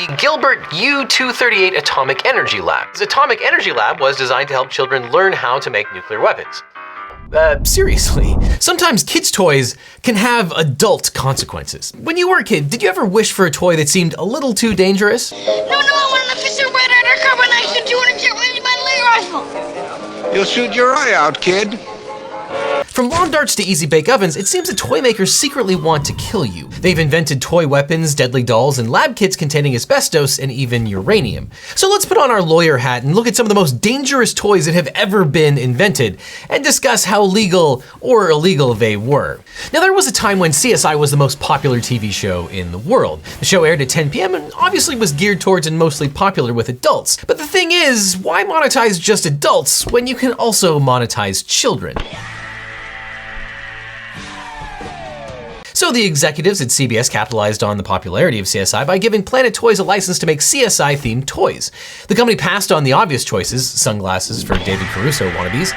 the Gilbert U-238 Atomic Energy Lab. This Atomic Energy Lab was designed to help children learn how to make nuclear weapons. Seriously, sometimes kids' toys can have adult consequences. When you were a kid, did you ever wish for a toy that seemed a little too dangerous? No, I want an official red undercover knife to 200 get ready by laser rifle. You'll shoot your eye out, kid. From lawn darts to easy bake ovens, it seems that toy makers secretly want to kill you. They've invented toy weapons, deadly dolls, and lab kits containing asbestos and even uranium. So let's put on our lawyer hat and look at some of the most dangerous toys that have ever been invented and discuss how legal or illegal they were. Now, there was a time when CSI was the most popular TV show in the world. The show aired at 10 p.m. and obviously was geared towards and mostly popular with adults. But the thing is, why monetize just adults when you can also monetize children? So the executives at CBS capitalized on the popularity of CSI by giving Planet Toys a license to make CSI-themed toys. The company passed on the obvious choices, sunglasses for David Caruso wannabes,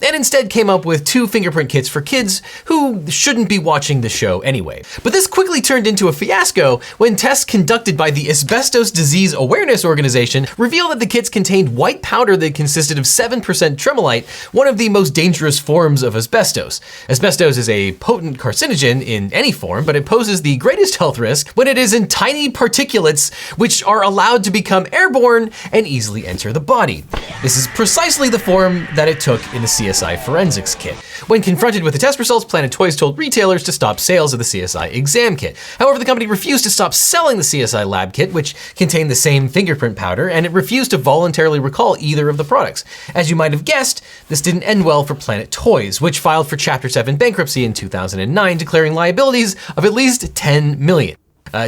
and instead came up with 2 fingerprint kits for kids who shouldn't be watching the show anyway. But this quickly turned into a fiasco when tests conducted by the Asbestos Disease Awareness Organization revealed that the kits contained white powder that consisted of 7% tremolite, one of the most dangerous forms of asbestos. Asbestos is a potent carcinogen in any form, but it poses the greatest health risk when it is in tiny particulates which are allowed to become airborne and easily enter the body. This is precisely the form that it took in the CSI forensics kit. When confronted with the test results, Planet Toys told retailers to stop sales of the CSI exam kit. However, the company refused to stop selling the CSI lab kit, which contained the same fingerprint powder, and it refused to voluntarily recall either of the products. As you might have guessed, this didn't end well for Planet Toys, which filed for Chapter 7 bankruptcy in 2009, declaring liabilities of at least $10 million.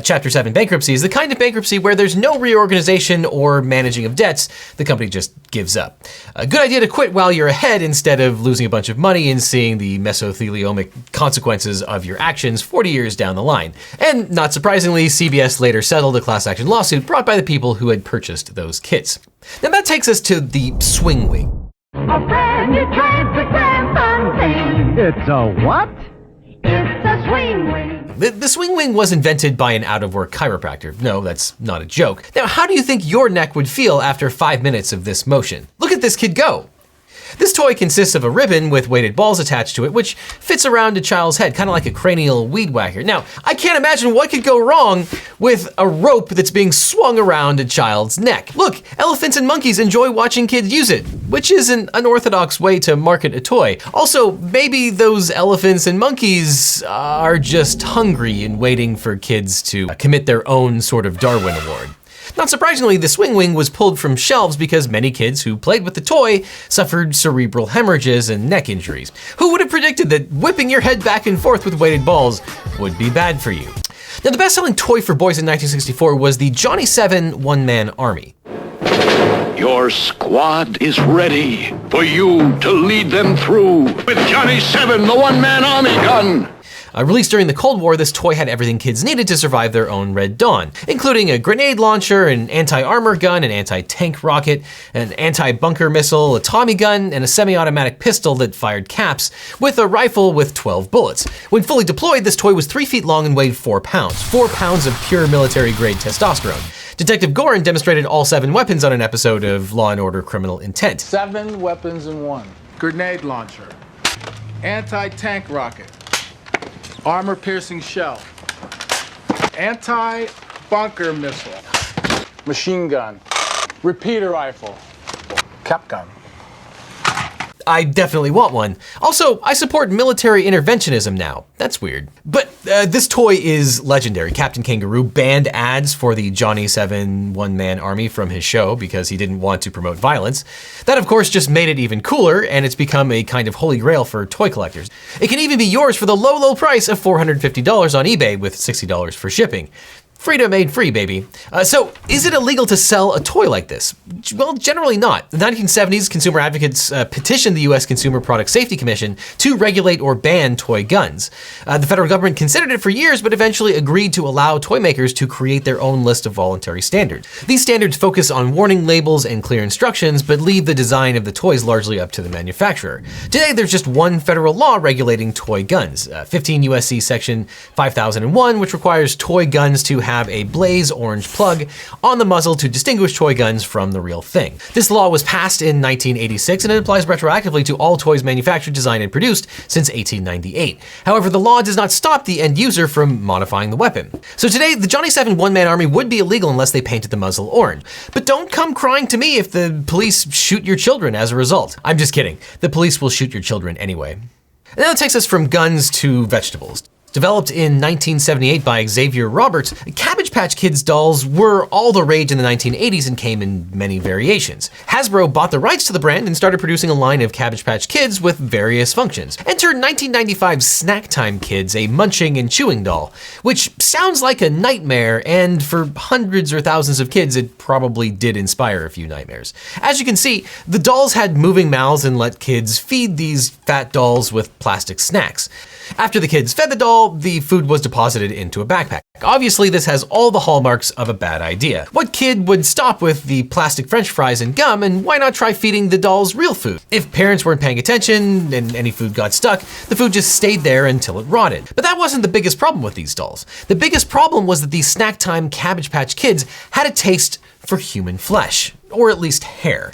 Chapter 7 bankruptcy is the kind of bankruptcy where there's no reorganization or managing of debts. The company just gives up. A good idea to quit while you're ahead instead of losing a bunch of money and seeing the mesotheliomic consequences of your actions 40 years down the line. And not surprisingly, CBS later settled a class action lawsuit brought by the people who had purchased those kits. Now that takes us to the swing wing. A brand new transgram fun thing. It's a what? It's a swing wing. The swing wing was invented by an out-of-work chiropractor. No, that's not a joke. Now, how do you think your neck would feel after 5 minutes of this motion? Look at this kid go. This toy consists of a ribbon with weighted balls attached to it, which fits around a child's head, kind of like a cranial weed whacker. Now, I can't imagine what could go wrong with a rope that's being swung around a child's neck. Look, elephants and monkeys enjoy watching kids use it, which is an unorthodox way to market a toy. Also, maybe those elephants and monkeys are just hungry and waiting for kids to commit their own sort of Darwin Award. Not surprisingly, the swing wing was pulled from shelves because many kids who played with the toy suffered cerebral hemorrhages and neck injuries. Who would have predicted that whipping your head back and forth with weighted balls would be bad for you? Now, the best-selling toy for boys in 1964 was the Johnny 7 One-Man Army. Your squad is ready for you to lead them through with Johnny 7, the one-man army gun. Released during the Cold War, this toy had everything kids needed to survive their own Red Dawn, including a grenade launcher, an anti-armor gun, an anti-tank rocket, an anti-bunker missile, a Tommy gun, and a semi-automatic pistol that fired caps, with a rifle with 12 bullets. When fully deployed, this toy was 3 feet long and weighed 4 pounds. 4 pounds of pure military-grade testosterone. Detective Gorin demonstrated all 7 weapons on an episode of Law & Order Criminal Intent. 7 weapons in one. Grenade launcher, anti-tank rocket, armor-piercing shell, anti-bunker missile, machine gun, repeater rifle, cap gun. I definitely want one. Also, I support military interventionism now. That's weird. But this toy is legendary. Captain Kangaroo banned ads for the Johnny 7 One-Man Army from his show because he didn't want to promote violence. That, of course, just made it even cooler, and it's become a kind of holy grail for toy collectors. It can even be yours for the low, low price of $450 on eBay with $60 for shipping. Freedom made free, baby. So, is it illegal to sell a toy like this? Well, generally not. The 1970s, consumer advocates petitioned the US Consumer Product Safety Commission to regulate or ban toy guns. The federal government considered it for years, but eventually agreed to allow toy makers to create their own list of voluntary standards. These standards focus on warning labels and clear instructions, but leave the design of the toys largely up to the manufacturer. Today, there's just one federal law regulating toy guns, 15 USC section 5001, which requires toy guns to have have a blaze orange plug on the muzzle to distinguish toy guns from the real thing. This law was passed in 1986 and it applies retroactively to all toys manufactured, designed, and produced since 1898. However, the law does not stop the end user from modifying the weapon. So today, the Johnny 7 one-man army would be illegal unless they painted the muzzle orange. But don't come crying to me if the police shoot your children as a result. I'm just kidding. The police will shoot your children anyway. And that takes us from guns to vegetables. Developed in 1978 by Xavier Roberts, Cabbage Patch Kids dolls were all the rage in the 1980s and came in many variations. Hasbro bought the rights to the brand and started producing a line of Cabbage Patch Kids with various functions. Enter 1995's Snack Time Kids, a munching and chewing doll, which sounds like a nightmare, and for hundreds or thousands of kids, it probably did inspire a few nightmares. As you can see, the dolls had moving mouths and let kids feed these fat dolls with plastic snacks. After the kids fed the doll, the food was deposited into a backpack. Obviously, this has all the hallmarks of a bad idea. What kid would stop with the plastic French fries and gum, and why not try feeding the dolls real food? If parents weren't paying attention and any food got stuck, the food just stayed there until it rotted. But that wasn't the biggest problem with these dolls. The biggest problem was that these Snack Time Cabbage Patch Kids had a taste for human flesh, or at least hair.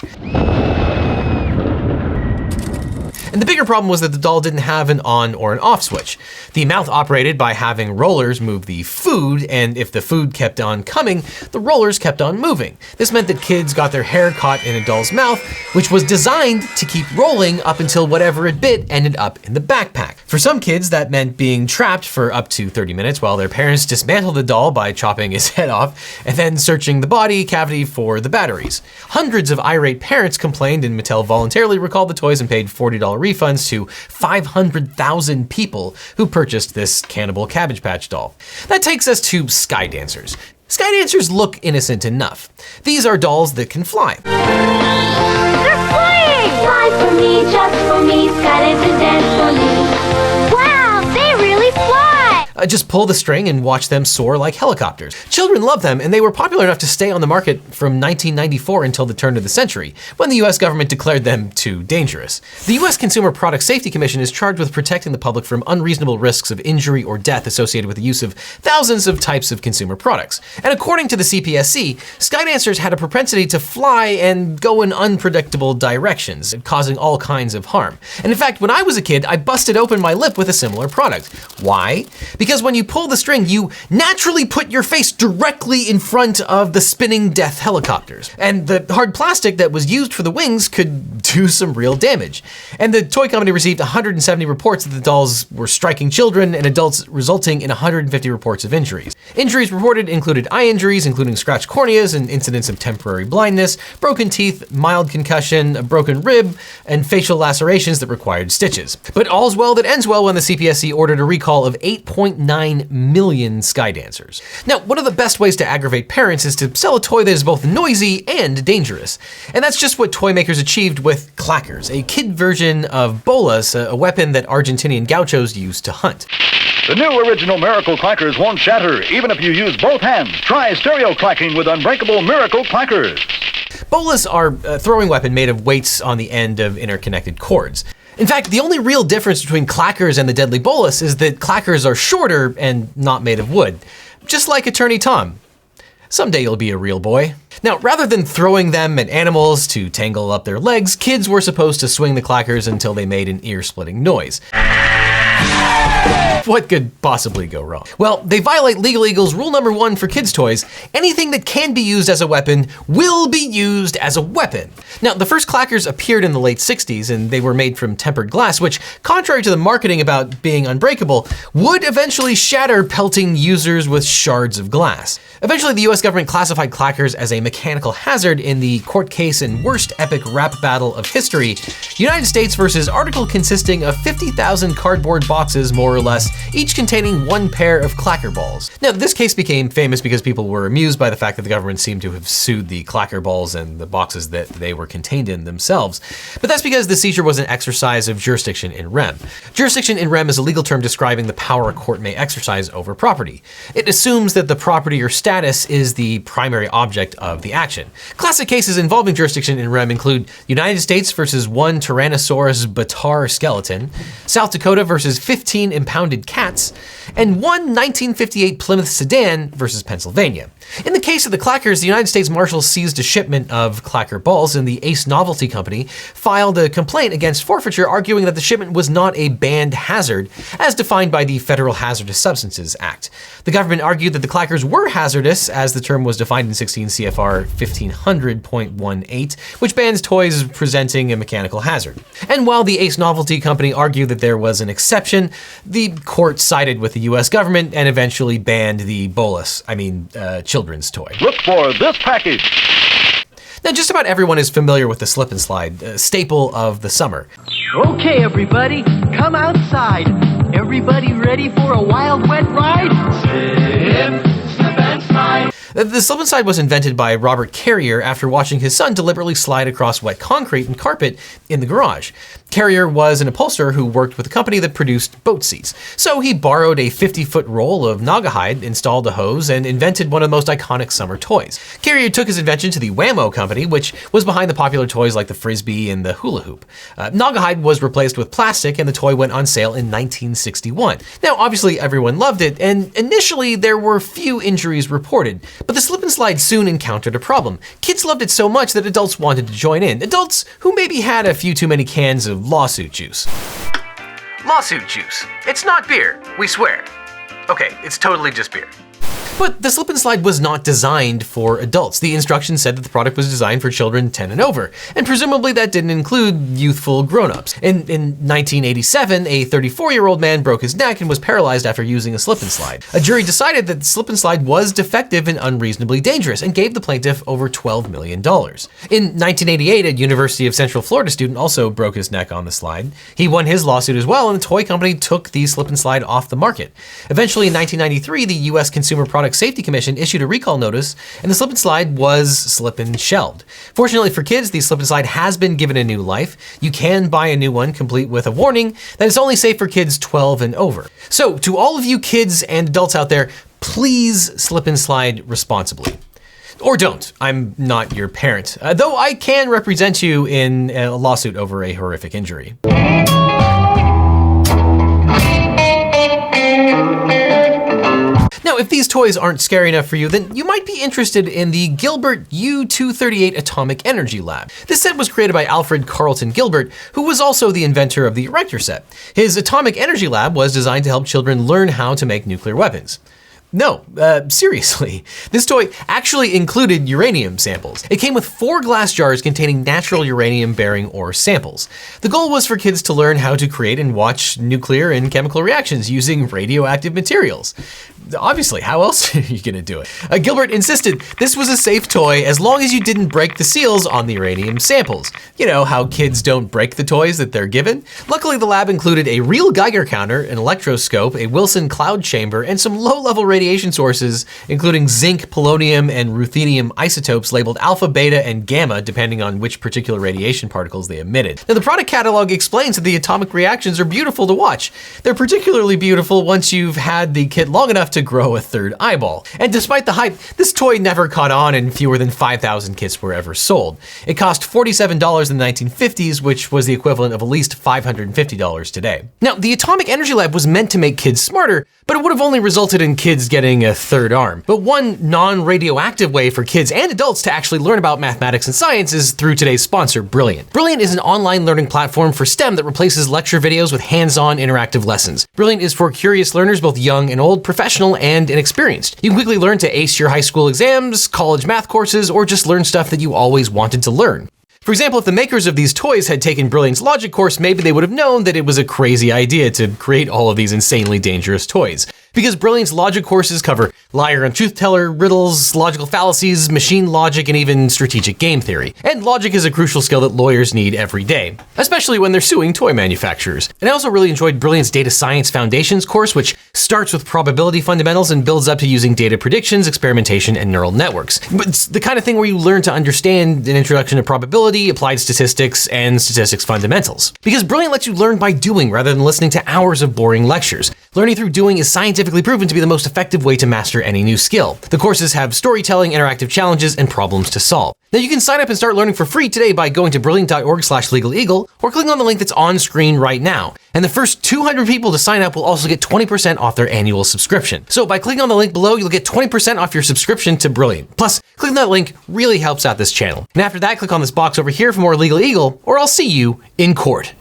And the bigger problem was that the doll didn't have an on or an off switch. The mouth operated by having rollers move the food, and if the food kept on coming, the rollers kept on moving. This meant that kids got their hair caught in a doll's mouth, which was designed to keep rolling up until whatever it bit ended up in the backpack. For some kids, that meant being trapped for up to 30 minutes while their parents dismantled the doll by chopping his head off and then searching the body cavity for the batteries. Hundreds of irate parents complained, and Mattel voluntarily recalled the toys and paid $40 refunds to 500,000 people who purchased this cannibal Cabbage Patch doll. That takes us to Sky Dancers. Sky Dancers look innocent enough. These are dolls that can fly. They're flying! Fly for me, just for me, Sky Dancers dance for me. Wow, they really fly! Just pull the string and watch them soar like helicopters. Children love them, and they were popular enough to stay on the market from 1994 until the turn of the century, when the US government declared them too dangerous. The US Consumer Product Safety Commission is charged with protecting the public from unreasonable risks of injury or death associated with the use of thousands of types of consumer products. And according to the CPSC, Sky Dancers had a propensity to fly and go in unpredictable directions, causing all kinds of harm. And in fact, when I was a kid, I busted open my lip with a similar product. Why? Because when you pull the string, you naturally put your face directly in front of the spinning death helicopters. And the hard plastic that was used for the wings could do some real damage. And the toy company received 170 reports that the dolls were striking children and adults, resulting in 150 reports of injuries. Injuries reported included eye injuries, including scratched corneas and incidents of temporary blindness, broken teeth, mild concussion, a broken rib, and facial lacerations that required stitches. But all's well that ends well when the CPSC ordered a recall of 8.9 million Sky Dancers. Now, one of the best ways to aggravate parents is to sell a toy that is both noisy and dangerous. And that's just what toy makers achieved with clackers, a kid version of bolas, a weapon that Argentinian gauchos used to hunt. The new original Miracle Clackers won't shatter, even if you use both hands. Try stereo clacking with Unbreakable Miracle Clackers. Bolas are a throwing weapon made of weights on the end of interconnected cords. In fact, the only real difference between clackers and the deadly bolas is that clackers are shorter and not made of wood. Just like Attorney Tom. Someday you'll be a real boy. Now, rather than throwing them at animals to tangle up their legs, kids were supposed to swing the clackers until they made an ear-splitting noise. What could possibly go wrong? Well, they violate LegalEagle's rule number 1 for kids' toys. Anything that can be used as a weapon will be used as a weapon. Now, the first clackers appeared in the late 60s, and they were made from tempered glass, which, contrary to the marketing about being unbreakable, would eventually shatter, pelting users with shards of glass. Eventually, the US government classified clackers as a mechanical hazard in the court case and worst epic rap battle of history, United States versus article consisting of 50,000 cardboard boxes, more or less, each containing one pair of clacker balls. Now, this case became famous because people were amused by the fact that the government seemed to have sued the clacker balls and the boxes that they were contained in themselves. But that's because the seizure was an exercise of jurisdiction in rem. Jurisdiction in rem is a legal term describing the power a court may exercise over property. It assumes that the property or status is the primary object of the action. Classic cases involving jurisdiction in rem include United States versus one Tyrannosaurus Batar skeleton, South Dakota versus 15 impounded cats, and one 1958 Plymouth sedan versus Pennsylvania. In the case of the clackers, the United States Marshals seized a shipment of clacker balls, and the Ace Novelty Company filed a complaint against forfeiture, arguing that the shipment was not a banned hazard, as defined by the Federal Hazardous Substances Act. The government argued that the clackers were hazardous, as the term was defined in 16 CFR 1500.18, which bans toys presenting a mechanical hazard. And while the Ace Novelty Company argued that there was an exception, the court sided with the US government and eventually banned the children's toy. Look for this package. Now, just about everyone is familiar with the slip and slide, a staple of the summer. Okay, everybody, come outside. Everybody ready for a wild, wet ride? Slip and slide. The slip and slide was invented by Robert Carrier after watching his son deliberately slide across wet concrete and carpet in the garage. Carrier was an upholsterer who worked with a company that produced boat seats. So he borrowed a 50-foot roll of Naugahyde, installed a hose, and invented one of the most iconic summer toys. Carrier took his invention to the Wham-O company, which was behind the popular toys like the Frisbee and the hula hoop. Naugahyde was replaced with plastic, and the toy went on sale in 1961. Now, obviously everyone loved it, and initially there were few injuries reported, but the slip and slide soon encountered a problem. Kids loved it so much that adults wanted to join in. Adults who maybe had a few too many cans of lawsuit juice. Lawsuit juice. It's not beer, we swear. Okay, it's totally just beer. But the slip and slide was not designed for adults. The instructions said that the product was designed for children 10 and over, and presumably that didn't include youthful grown-ups. In 1987, a 34-year-old man broke his neck and was paralyzed after using a slip and slide. A jury decided that the slip and slide was defective and unreasonably dangerous and gave the plaintiff over $12 million. In 1988, a University of Central Florida student also broke his neck on the slide. He won his lawsuit as well, and the toy company took the slip and slide off the market. Eventually, in 1993, the U.S. Consumer Product Safety Commission issued a recall notice, and the slip and slide was slip and shelved. Fortunately for kids, the slip and slide has been given a new life. You can buy a new one complete with a warning that it's only safe for kids 12 and over. So to all of you kids and adults out there, please slip and slide responsibly. Or don't. I'm not your parent, though I can represent you in a lawsuit over a horrific injury. Now, if these toys aren't scary enough for you, then you might be interested in the Gilbert U-238 Atomic Energy Lab. This set was created by Alfred Carlton Gilbert, who was also the inventor of the Erector set. His Atomic Energy Lab was designed to help children learn how to make nuclear weapons. No, seriously. This toy actually included uranium samples. It came with 4 glass jars containing natural uranium-bearing ore samples. The goal was for kids to learn how to create and watch nuclear and chemical reactions using radioactive materials. Obviously, how else are you gonna do it? Gilbert insisted this was a safe toy as long as you didn't break the seals on the uranium samples. You know how kids don't break the toys that they're given? Luckily, the lab included a real Geiger counter, an electroscope, a Wilson cloud chamber, and some low-level radiation sources, including zinc, polonium, and ruthenium isotopes labeled alpha, beta, and gamma, depending on which particular radiation particles they emitted. Now, the product catalog explains that the atomic reactions are beautiful to watch. They're particularly beautiful once you've had the kit long enough to grow a third eyeball. And despite the hype, this toy never caught on and fewer than 5,000 kits were ever sold. It cost $47 in the 1950s, which was the equivalent of at least $550 today. Now, the Atomic Energy Lab was meant to make kids smarter, but it would have only resulted in kids getting a third arm. But one non-radioactive way for kids and adults to actually learn about mathematics and science is through today's sponsor, Brilliant. Brilliant is an online learning platform for STEM that replaces lecture videos with hands-on interactive lessons. Brilliant is for curious learners, both young and old, professional and inexperienced. You can quickly learn to ace your high school exams, college math courses, or just learn stuff that you always wanted to learn. For example, if the makers of these toys had taken Brilliant's logic course, maybe they would have known that it was a crazy idea to create all of these insanely dangerous toys. Because Brilliant's logic courses cover liar and truth teller, riddles, logical fallacies, machine logic, and even strategic game theory. And logic is a crucial skill that lawyers need every day, especially when they're suing toy manufacturers. And I also really enjoyed Brilliant's Data Science Foundations course, which starts with probability fundamentals and builds up to using data predictions, experimentation, and neural networks. But it's the kind of thing where you learn to understand an introduction to probability, applied statistics, and statistics fundamentals. Because Brilliant lets you learn by doing rather than listening to hours of boring lectures. Learning through doing is scientific scientifically proven to be the most effective way to master any new skill. The courses have storytelling, interactive challenges, and problems to solve. Now you can sign up and start learning for free today by going to brilliant.org/LegalEagle or clicking on the link that's on screen right now. And the first 200 people to sign up will also get 20% off their annual subscription. So by clicking on the link below, you'll get 20% off your subscription to Brilliant. Plus, clicking that link really helps out this channel. And after that, click on this box over here for more LegalEagle, or I'll see you in court.